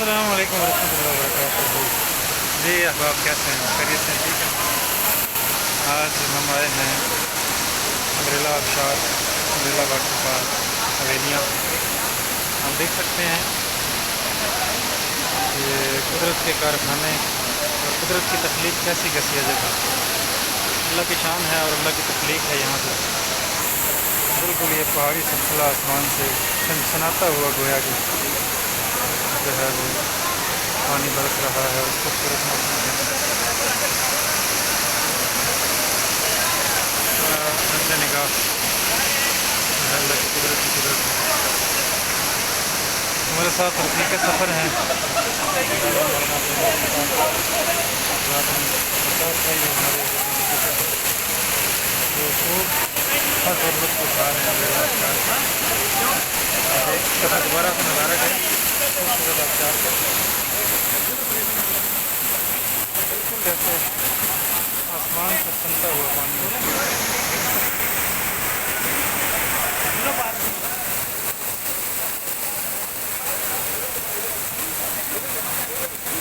السلام علیکم ورحمۃ اللہ وبرکاتہ۔ جی احباب کیسے ہیں؟ خیریت سے ٹھیک ہے؟ آج ہم آئے ہیں امبریلا آبشار، امبریلا واٹر پارک حویلیاں۔ ہم دیکھ سکتے ہیں کہ قدرت کے کارخانے اور قدرت کی تخلیق کیسی کیسی ہے جگہ۔ اللہ کی شان ہے اور اللہ کی تخلیق ہے یہاں پر۔ بالکل یہ پہاڑی سلسلہ آسمان سے سنسناتا ہوا گویا کہ جو ہے وہ پانی برس رہا ہے اور خوبصورت موسم ہے۔ نظر نگاہ جو ہے اللہ کی قدرت کی قدرت ہے۔ ہمارے ساتھ رفیق سفر ہیں جو خوب حد اور لطف اٹھا رہے ہیں میرے آبشار کا۔ ایک طرح دوبارہ سے نظارہ ہے خوبصورت آبشار کا، بالکل جیسے آسمان سے سنتا ہوا پانی ہو۔